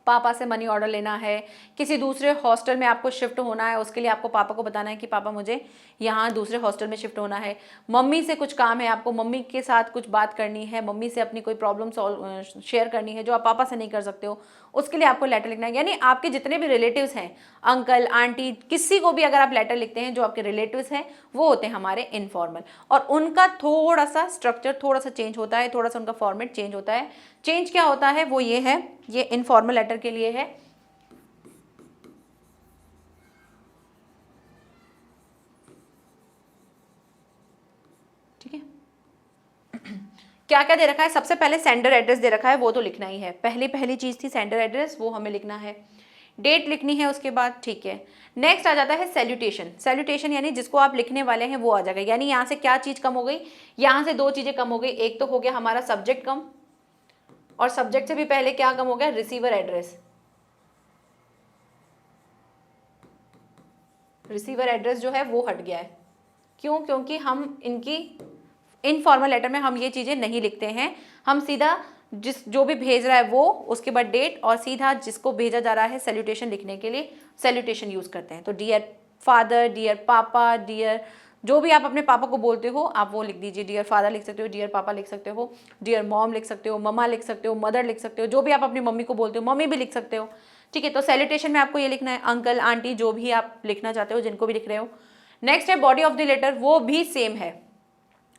पापा से मनी ऑर्डर लेना है, किसी दूसरे हॉस्टल में आपको शिफ्ट होना है, उसके लिए आपको पापा को बताना है कि पापा मुझे यहाँ दूसरे हॉस्टल में शिफ्ट होना है, मम्मी से कुछ काम है, आपको मम्मी के साथ कुछ बात करनी है, मम्मी से अपनी कोई प्रॉब्लम सॉल्व शेयर करनी है जो आप पापा से नहीं कर सकते हो, उसके लिए आपको लेटर लिखना है। यानी आपके जितने भी रिलेटिव्स हैं, अंकल आंटी, किसी को भी अगर आप लेटर लिखते हैं जो आपके रिलेटिव्स हैं, वो होते हैं हमारे इनफॉर्मल, और उनका थोड़ा सा स्ट्रक्चर थोड़ा सा चेंज होता है, थोड़ा सा उनका फॉर्मेट चेंज होता है। चेंज क्या होता है वो ये है, ये इनफॉर्मल लेटर के लिए है। ठीक है, क्या क्या दे रखा है, सबसे पहले सेंडर एड्रेस दे रखा है, वो तो लिखना ही है, पहली चीज थी सेंडर एड्रेस, वो हमें लिखना है। डेट लिखनी है उसके बाद, ठीक है। नेक्स्ट आ जाता है सैल्यूटेशन। सैल्यूटेशन यानी जिसको आप लिखने वाले हैं वो आ जाएगा। यानी यहाँ से क्या चीज कम हो गई, यहाँ से दो चीजें कम हो गई। एक तो हो गया हमारा सब्जेक्ट कम, और सब्जेक्ट से भी पहले क्या कम हो गया, रिसीवर एड्रेस। रिसीवर एड्रेस जो है वो हट गया है। क्यों? क्योंकि हम इनकी इनफॉर्मल लेटर में हम ये चीजें नहीं लिखते हैं, हम सीधा जो भी भेज रहा है वो, उसके बाद डेट, और सीधा जिसको भेजा जा रहा है सैल्यूटेशन लिखने के लिए सैल्यूटेशन यूज करते हैं। तो डियर फादर, डियर पापा, डियर जो भी आप अपने पापा को बोलते हो आप वो लिख दीजिए। डियर फादर लिख सकते हो, डियर पापा लिख सकते हो, डियर मॉम लिख सकते हो, ममा लिख सकते हो, मदर लिख सकते हो, जो भी आप अपनी मम्मी को बोलते हो मम्मी भी लिख सकते हो। ठीक है, तो सैल्यूटेशन में आपको ये लिखना है, अंकल आंटी जो भी आप लिखना चाहते हो, जिनको भी लिख रहे हो। नेक्स्ट है बॉडी ऑफ द लेटर, वो भी सेम है,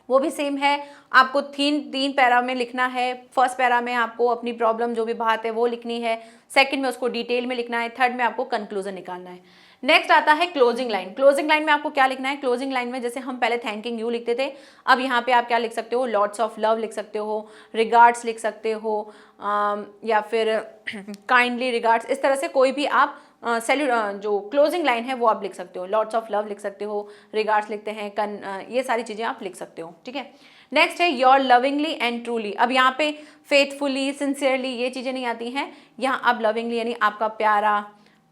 वो भी सेम है। आपको तीन पैरा में लिखना है। फर्स्ट पैरा में आपको अपनी प्रॉब्लम जो भी बात है वो लिखनी है, सेकंड में उसको डिटेल में लिखना है, थर्ड में आपको कंक्लूजन निकालना है। नेक्स्ट आता है क्लोजिंग लाइन। क्लोजिंग लाइन में आपको क्या लिखना है, क्लोजिंग लाइन में जैसे हम पहले थैंकिंग यू लिखते थे, अब यहाँ पे आप क्या लिख सकते हो, लॉट्स ऑफ लव लिख सकते हो, रिगार्ड्स लिख सकते हो, या फिर काइंडली रिगार्ड्स, इस तरह से कोई भी आप जो क्लोजिंग लाइन है वो आप लिख सकते हो। लॉट्स ऑफ लव लिख सकते हो, रिगार्ड्स लिखते हैं, ये सारी चीज़ें आप लिख सकते हो। ठीक है, नेक्स्ट है योर लविंगली एंड ट्रूली। अब यहाँ पे फेथफुली, सिंसियरली ये चीज़ें नहीं आती हैं, यहाँ आप लविंगली यानी आपका प्यारा,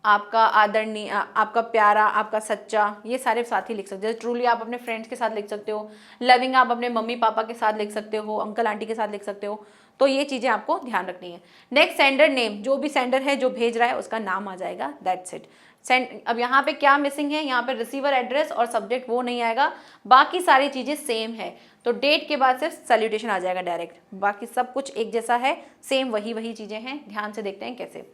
आपका आदरणीय, आपका प्यारा, आपका सच्चा, ये सारे साथ ही लिख सकते हो। जैसे ट्रूली आप अपने फ्रेंड्स के साथ लिख सकते हो, लविंग आप अपने मम्मी पापा के साथ लिख सकते हो, अंकल आंटी के साथ लिख सकते हो। तो ये चीज़ें आपको ध्यान रखनी है। नेक्स्ट सेंडर नेम, जो भी सेंडर है जो भेज रहा है उसका नाम आ जाएगा, दैट्स इट। अब यहाँ पे क्या मिसिंग है, यहाँ पे रिसीवर एड्रेस और सब्जेक्ट वो नहीं आएगा, बाकी सारी चीज़ें सेम है। तो डेट के बाद सिर्फ सैल्यूटेशन आ जाएगा डायरेक्ट, बाकी सब कुछ एक जैसा है, सेम वही चीज़ें हैं। ध्यान से देखते हैं कैसे।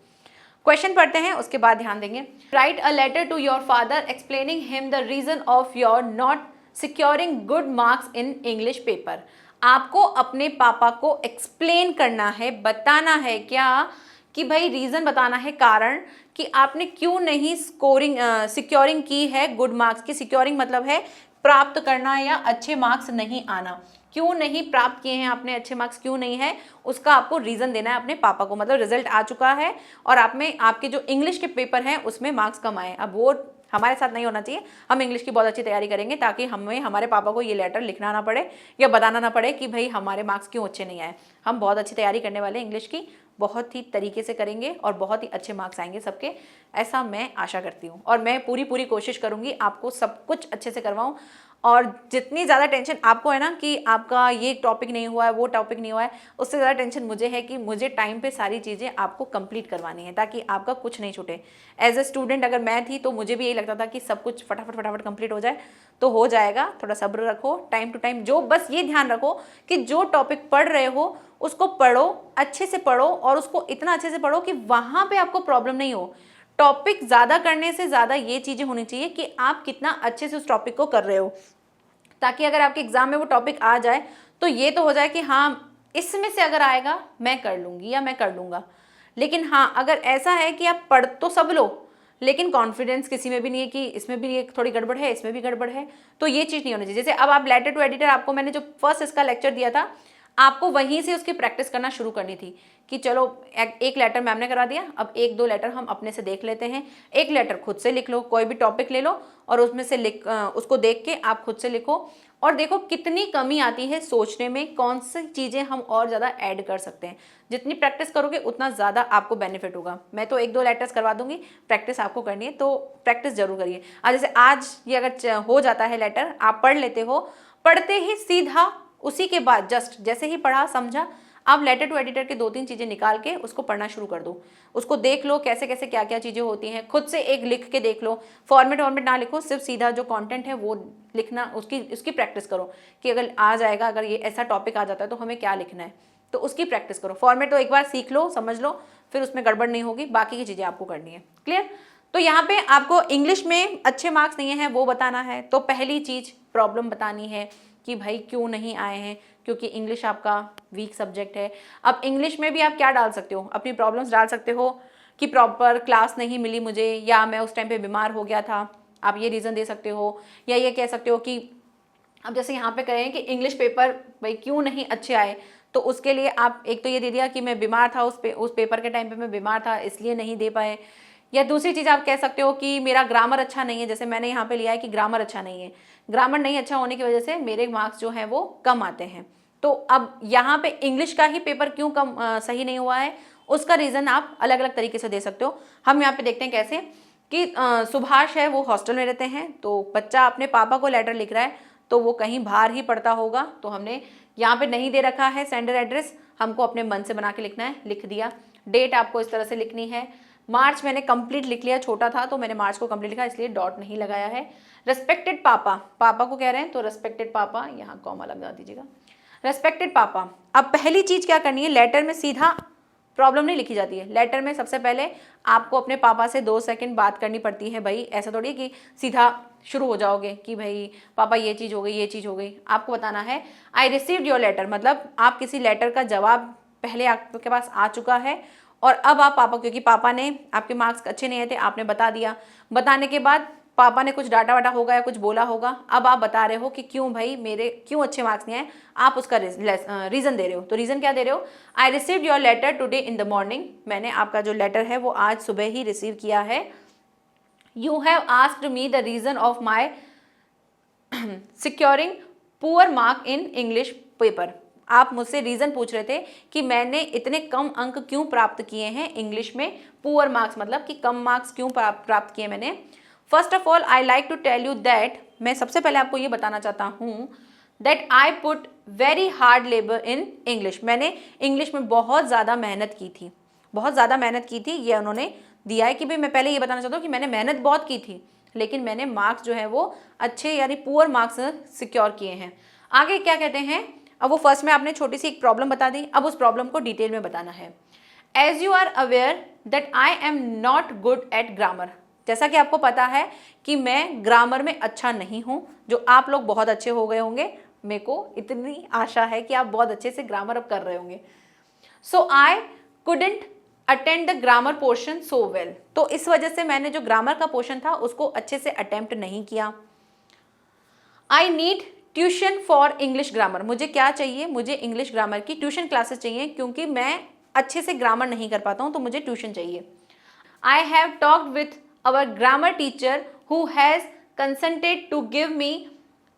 क्वेश्चन पढ़ते हैं उसके बाद ध्यान देंगे। Write a letter to your father explaining him the reason of your not securing good marks in English paper. आपको अपने पापा को एक्सप्लेन करना है, बताना है क्या, कि भाई रीजन बताना है, कारण कि आपने क्यों नहीं सिक्योरिंग की है गुड मार्क्स की। सिक्योरिंग मतलब है प्राप्त करना या अच्छे मार्क्स नहीं आना। क्यों नहीं प्राप्त किए हैं आपने अच्छे मार्क्स, क्यों नहीं है, उसका आपको रीजन देना है अपने पापा को। मतलब रिजल्ट आ चुका है और आप में आपके जो इंग्लिश के पेपर हैं उसमें मार्क्स कम आए। अब वो हमारे साथ नहीं होना चाहिए, हम इंग्लिश की बहुत अच्छी तैयारी करेंगे ताकि हमें हमारे पापा को ये लेटर लिखना ना पड़े या बताना ना पड़े कि भाई हमारे मार्क्स क्यों अच्छे नहीं आए। हम बहुत अच्छी तैयारी करने वाले इंग्लिश की, बहुत ही तरीके से करेंगे और बहुत ही अच्छे मार्क्स आएंगे सबके, ऐसा मैं आशा करती हूँ। और मैं पूरी कोशिश करूँगी आपको सब कुछ अच्छे से करवाऊँ। और जितनी ज़्यादा टेंशन आपको है ना कि आपका ये टॉपिक नहीं हुआ है, वो टॉपिक नहीं हुआ है, उससे ज़्यादा टेंशन मुझे है कि मुझे टाइम पे सारी चीज़ें आपको कंप्लीट करवानी है ताकि आपका कुछ नहीं छूटे। एज ए स्टूडेंट अगर मैं थी तो मुझे भी यही लगता था कि सब कुछ फटाफट कंप्लीट हो जाए, तो हो जाएगा। थोड़ा सब्र रखो, टाइम टू टाइम जो बस ये ध्यान रखो कि जो टॉपिक पढ़ रहे हो उसको पढ़ो, अच्छे से पढ़ो, और उसको इतना अच्छे से पढ़ो कि वहाँ पर आपको प्रॉब्लम नहीं हो। टॉपिक ज़्यादा करने से ज़्यादा ये चीज़ें होनी चाहिए कि आप कितना अच्छे से उस टॉपिक को कर रहे हो, ताकि अगर आपके एग्जाम में वो टॉपिक आ जाए तो ये तो हो जाए कि हाँ इसमें से अगर आएगा मैं कर लूँगी या मैं कर लूँगा। लेकिन हाँ अगर ऐसा है कि आप पढ़ तो सब लो लेकिन कॉन्फिडेंस किसी में भी नहीं है कि इसमें भी एक थोड़ी गड़बड़ है, इसमें भी गड़बड़ है, तो ये चीज़ नहीं होनी चाहिए। जैसे अब आप लेटर टू एडिटर, आपको मैंने जो फर्स्ट इसका लेक्चर दिया था, आपको वहीं से उसकी प्रैक्टिस करना शुरू करनी थी कि चलो एक लेटर मैम ने करा दिया, अब एक दो लेटर हम अपने से देख लेते हैं। एक लेटर खुद से लिख लो, कोई भी टॉपिक ले लो और उसमें से उसको देख के आप खुद से लिखो और देखो कितनी कमी आती है सोचने में, कौन सी चीज़ें हम और ज़्यादा ऐड कर सकते हैं। जितनी प्रैक्टिस करोगे उतना ज़्यादा आपको बेनिफिट होगा। मैं तो एक दो लेटर्स करवा दूंगी, प्रैक्टिस आपको करनी है तो प्रैक्टिस जरूर करिए। जैसे आज ये अगर हो जाता है लेटर, आप पढ़ लेते हो, पढ़ते ही सीधा उसी के बाद जस्ट जैसे ही पढ़ा समझा, आप लेटर टू एडिटर के 2-3 चीज़ें निकाल के उसको पढ़ना शुरू कर दो। उसको देख लो कैसे कैसे क्या क्या चीज़ें होती हैं, खुद से एक लिख के देख लो। फॉर्मेट ना लिखो, सिर्फ सीधा जो कंटेंट है वो लिखना, उसकी प्रैक्टिस करो कि अगर आ जाएगा, अगर ये ऐसा टॉपिक आ जाता है तो हमें क्या लिखना है, तो उसकी प्रैक्टिस करो। फॉर्मेट तो एक बार सीख लो, समझ लो, फिर उसमें गड़बड़ नहीं होगी, बाकी की चीज़ें आपको करनी है। क्लियर? तो यहाँ पे आपको इंग्लिश में अच्छे मार्क्स नहीं है वो बताना है। तो पहली चीज़ प्रॉब्लम बतानी है कि भाई क्यों नहीं आए हैं, क्योंकि इंग्लिश आपका वीक सब्जेक्ट है। अब इंग्लिश में भी आप क्या डाल सकते हो, अपनी प्रॉब्लम्स डाल सकते हो कि प्रॉपर क्लास नहीं मिली मुझे, या मैं उस टाइम पे बीमार हो गया था, आप ये रीज़न दे सकते हो। या ये कह सकते हो कि अब जैसे यहाँ पे करें कि इंग्लिश पेपर भाई क्यों नहीं अच्छे आए, तो उसके लिए आप एक तो ये दे दिया कि मैं बीमार था, उस पेपर के टाइम पे मैं बीमार था इसलिए नहीं दे पाए। या दूसरी चीज़ आप कह सकते हो कि मेरा ग्रामर अच्छा नहीं है, जैसे मैंने यहाँ पे लिया है कि ग्रामर अच्छा नहीं है, ग्रामर नहीं अच्छा होने की वजह से मेरे मार्क्स जो हैं वो कम आते हैं। तो अब यहाँ पे इंग्लिश का ही पेपर क्यों कम सही नहीं हुआ है, उसका रीज़न आप अलग अलग तरीके से दे सकते हो। हम यहाँ पे देखते हैं कैसे कि सुभाष है वो हॉस्टल में रहते हैं, तो बच्चा अपने पापा को लेटर लिख रहा है, तो वो कहीं बाहर ही पढ़ता होगा, तो हमने यहाँ पे नहीं दे रखा है सेंडर एड्रेस, हमको अपने मन से बना के लिखना है, लिख दिया। डेट आपको इस तरह से लिखनी है। मार्च मैंने कंप्लीट लिख लिया, छोटा था तो मैंने मार्च को कंप्लीट लिखा, इसलिए डॉट नहीं लगाया है। रेस्पेक्टेड पापा, पापा को कह रहे हैं तो रेस्पेक्टेड पापा, यहाँ कॉमा लगा दीजिएगा, रेस्पेक्टेड पापा। अब पहली चीज क्या करनी है, लेटर में सीधा प्रॉब्लम नहीं लिखी जाती है। लेटर में सबसे पहले आपको अपने पापा से 2 सेकंड बात करनी पड़ती है। भाई ऐसा थोड़ी कि सीधा शुरू हो जाओगे कि भाई पापा ये चीज़ हो गई, ये चीज़ हो गई। आपको बताना है आई रिसीव्ड योर लेटर, मतलब आप किसी लेटर का जवाब पहले आपके पास आ चुका है और अब आप पापा, क्योंकि पापा ने आपके मार्क्स अच्छे नहीं आए थे, आपने बता दिया, बताने के बाद पापा ने कुछ डाटा वाटा होगा या कुछ बोला होगा, अब आप बता रहे हो कि क्यों भाई मेरे क्यों अच्छे मार्क्स नहीं आए, आप उसका रीज़न दे रहे हो। तो रीज़न क्या दे रहे हो, I received your letter today in the morning, मैंने आपका जो लेटर है वो आज सुबह ही रिसीव किया है। You have asked me the reason of my securing poor mark in English paper, आप मुझसे रीज़न पूछ रहे थे कि मैंने इतने कम अंक क्यों प्राप्त किए हैं इंग्लिश में, पुअर मार्क्स मतलब कि कम मार्क्स क्यों प्राप्त किए मैंने। First of all I like to tell you that, मैं सबसे पहले आपको ये बताना चाहता हूँ that I put very hard labour in English, मैंने इंग्लिश में बहुत ज़्यादा मेहनत की थी, बहुत ज़्यादा मेहनत की थी। ये उन्होंने दिया है कि भाई मैं पहले ये बताना चाहता हूँ कि मैंने मेहनत बहुत की थी, लेकिन मैंने मार्क्स जो है वो अच्छे यानी पुअर मार्क्स सिक्योर किए हैं। आगे क्या कहते हैं, अब वो फर्स्ट में आपने छोटी सी एक प्रॉब्लम बता दी, अब उस प्रॉब्लम को डिटेल में बताना है। As you are aware that I am not good at grammar, जैसा कि आपको पता है कि मैं ग्रामर में अच्छा नहीं हूँ, जो आप लोग बहुत अच्छे हो गए होंगे, मेरे को इतनी आशा है कि आप बहुत अच्छे से ग्रामर अब कर रहे होंगे। So I couldn't attend the grammar portion so well, तो इस वजह से मैंने जो ग्रामर का पोर्शन था उसको अच्छे से अटेम्प्ट नहीं किया। I need tuition for English grammar, मुझे क्या चाहिए, मुझे इंग्लिश ग्रामर की ट्यूशन क्लासेस चाहिए, क्योंकि मैं अच्छे से ग्रामर नहीं कर पाता हूँ, तो मुझे ट्यूशन चाहिए। I have talked with our grammar teacher who has consented to give me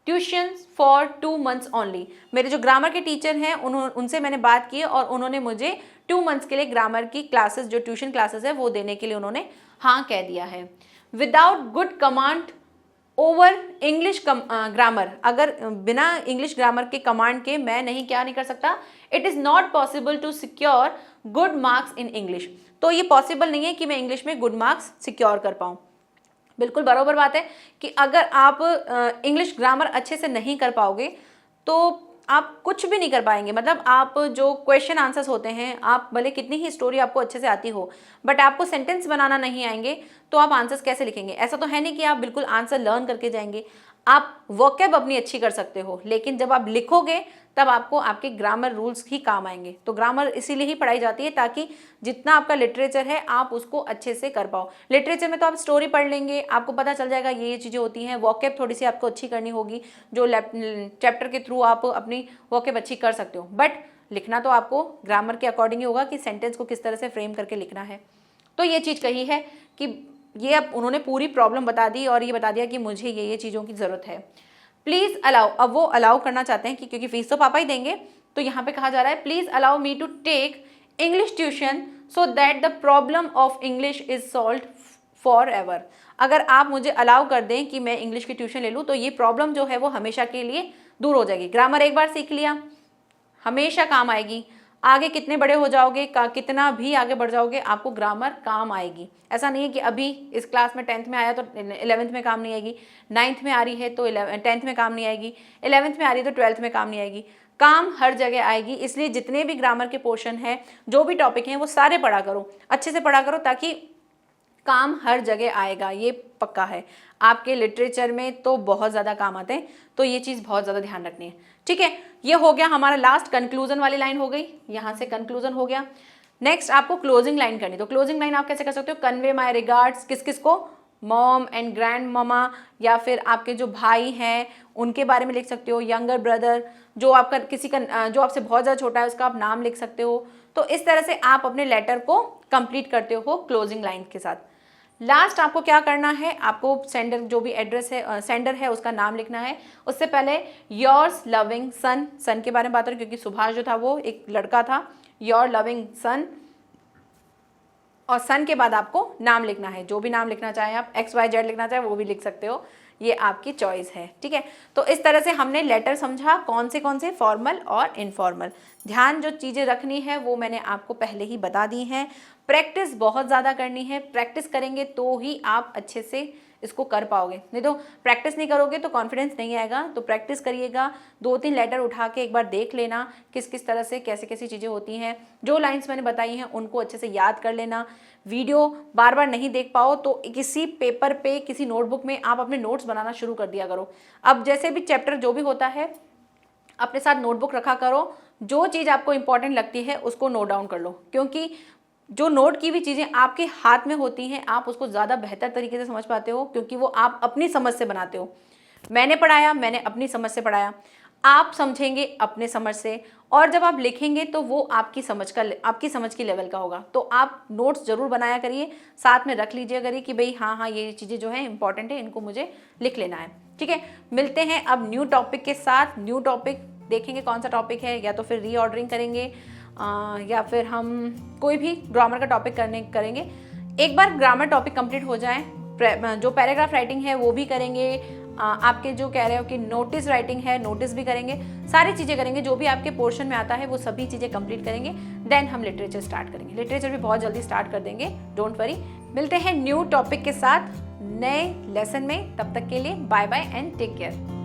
tuition for 2 months only, मेरे जो ग्रामर के टीचर हैं उनसे मैंने बात की और उन्होंने मुझे 2 months के लिए ग्रामर की क्लासेस, जो ट्यूशन क्लासेस है वो देने के लिए उन्होंने हाँ कह दिया है। Without good command over English grammar, अगर बिना इंग्लिश ग्रामर के कमांड के मैं नहीं क्या नहीं कर सकता, it is not possible to secure good marks in English, तो ये पॉसिबल नहीं है कि मैं इंग्लिश में गुड मार्क्स सिक्योर कर पाऊँ। बिल्कुल बराबर बात है कि अगर आप इंग्लिश ग्रामर अच्छे से नहीं कर पाओगे तो आप कुछ भी नहीं कर पाएंगे, मतलब आप जो क्वेश्चन आंसर्स होते हैं, आप भले कितनी ही स्टोरी आपको अच्छे से आती हो, बट आपको सेंटेंस बनाना नहीं आएंगे तो आप आंसर्स कैसे लिखेंगे। ऐसा तो है नहीं कि आप बिल्कुल आंसर लर्न करके जाएंगे, आप वोकैब अपनी अच्छी कर सकते हो, लेकिन जब आप लिखोगे तब आपको आपके ग्रामर रूल्स ही काम आएंगे। तो ग्रामर इसीलिए ही पढ़ाई जाती है ताकि जितना आपका लिटरेचर है आप उसको अच्छे से कर पाओ। लिटरेचर में तो आप स्टोरी पढ़ लेंगे, आपको पता चल जाएगा ये चीज़ें होती हैं, वोकैब थोड़ी सी आपको अच्छी करनी होगी, जो चैप्टर के थ्रू आप अपनी वोकैब अच्छी कर सकते हो, बट लिखना तो आपको ग्रामर के अकॉर्डिंग ही होगा कि सेंटेंस को किस तरह से फ्रेम करके लिखना है। तो ये चीज़ कही है कि ये अब उन्होंने पूरी प्रॉब्लम बता दी और ये बता दिया कि मुझे ये चीज़ों की ज़रूरत है। प्लीज़ अलाउ, अब वो अलाउ करना चाहते हैं कि क्योंकि फीस तो पापा ही देंगे, तो यहाँ पे कहा जा रहा है please allow me to take English tuition so that the problem of English is solve forever. अगर आप मुझे अलाउ कर दें कि मैं इंग्लिश की ट्यूशन ले लूँ तो ये प्रॉब्लम जो है वो हमेशा के लिए दूर हो जाएगी। ग्रामर एक बार सीख लिया हमेशा काम आएगी, आगे कितने बड़े हो जाओगे, कितना भी आगे बढ़ जाओगे, आपको ग्रामर काम आएगी। ऐसा नहीं है कि अभी इस क्लास में 10th में आया तो 11th में काम नहीं आएगी, 9th में आ रही है तो 10th में काम नहीं आएगी, 11th में आ रही है तो 12th में काम नहीं आएगी। काम हर जगह आएगी, इसलिए जितने भी ग्रामर के पोर्शन है, जो भी टॉपिक हैं, वो सारे पढ़ा करो, अच्छे से पढ़ा करो, ताकि काम हर जगह आएगा, ये पक्का है। आपके लिटरेचर में तो बहुत ज़्यादा काम आते हैं, तो ये चीज़ बहुत ज़्यादा ध्यान रखनी है, ठीक है। ये हो गया हमारा लास्ट कंक्लूजन वाली लाइन हो गई, यहाँ से कंक्लूजन हो गया। नेक्स्ट आपको क्लोजिंग लाइन करनी, तो क्लोजिंग लाइन आप कैसे कर सकते हो? कन्वे माई रिगार्ड्स, किस किस को? मॉम एंड ग्रैंड ममा, या फिर आपके जो भाई हैं उनके बारे में लिख सकते हो, यंगर ब्रदर, जो आपका किसी का जो आपसे बहुत ज़्यादा छोटा है उसका आप नाम लिख सकते हो। तो इस तरह से आप अपने लेटर को कंप्लीट करते हो क्लोजिंग लाइन के साथ। लास्ट आपको क्या करना है, आपको सेंडर जो भी एड्रेस है, सेंडर है, उसका नाम लिखना है। उससे पहले योर्स लविंग सन, सन के बारे में बात करें क्योंकि सुभाष जो था वो एक लड़का था, योर लविंग सन, और सन के बाद आपको नाम लिखना है, जो भी नाम लिखना चाहें आप, XYZ लिखना चाहें वो भी लिख सकते हो, ये आपकी चॉइस है, ठीक है। तो इस तरह से हमने लेटर समझा, कौन से फॉर्मल और इनफॉर्मल। ध्यान जो चीज़ें रखनी है वो मैंने आपको पहले ही बता दी हैं। प्रैक्टिस बहुत ज़्यादा करनी है, प्रैक्टिस करेंगे तो ही आप अच्छे से इसको कर पाओगे, नहीं तो प्रैक्टिस नहीं करोगे तो कॉन्फिडेंस नहीं आएगा। तो प्रैक्टिस करिएगा, 2-3 लेटर उठा के एक बार देख लेना किस किस तरह से कैसे कैसी चीज़ें होती हैं। जो लाइंस मैंने बताई हैं उनको अच्छे से याद कर लेना। वीडियो बार बार नहीं देख पाओ तो किसी पेपर पे, किसी नोटबुक में आप अपने नोट्स बनाना शुरू कर दिया करो। अब जैसे भी चैप्टर जो भी होता है अपने साथ नोटबुक रखा करो, जो चीज़ आपको इंपॉर्टेंट लगती है उसको नोट डाउन कर लो, क्योंकि जो नोट की भी चीज़ें आपके हाथ में होती हैं आप उसको ज़्यादा बेहतर तरीके से समझ पाते हो, क्योंकि वो आप अपनी समझ से बनाते हो। मैंने पढ़ाया, मैंने अपनी समझ से पढ़ाया, आप समझेंगे अपने समझ से, और जब आप लिखेंगे तो वो आपकी समझ की लेवल का होगा। तो आप नोट्स ज़रूर बनाया करिए, साथ में रख लीजिए करिए कि भाई हाँ ये चीज़ें जो है इंपॉर्टेंट है, इनको मुझे लिख लेना है, ठीक है। मिलते हैं अब न्यू टॉपिक के साथ। न्यू टॉपिक देखेंगे कौन सा टॉपिक है, या तो फिर रीऑर्डरिंग करेंगे या फिर हम कोई भी ग्रामर का टॉपिक करेंगे। एक बार ग्रामर टॉपिक कंप्लीट हो जाए, जो पैराग्राफ राइटिंग है वो भी करेंगे, आपके जो कह रहे हो कि नोटिस राइटिंग है, नोटिस भी करेंगे, सारी चीज़ें करेंगे, जो भी आपके पोर्शन में आता है वो सभी चीज़ें कंप्लीट करेंगे। देन हम लिटरेचर स्टार्ट करेंगे, लिटरेचर भी बहुत जल्दी स्टार्ट कर देंगे, डोंट वरी। मिलते हैं न्यू टॉपिक के साथ नए लेसन में, तब तक के लिए bye bye and take care.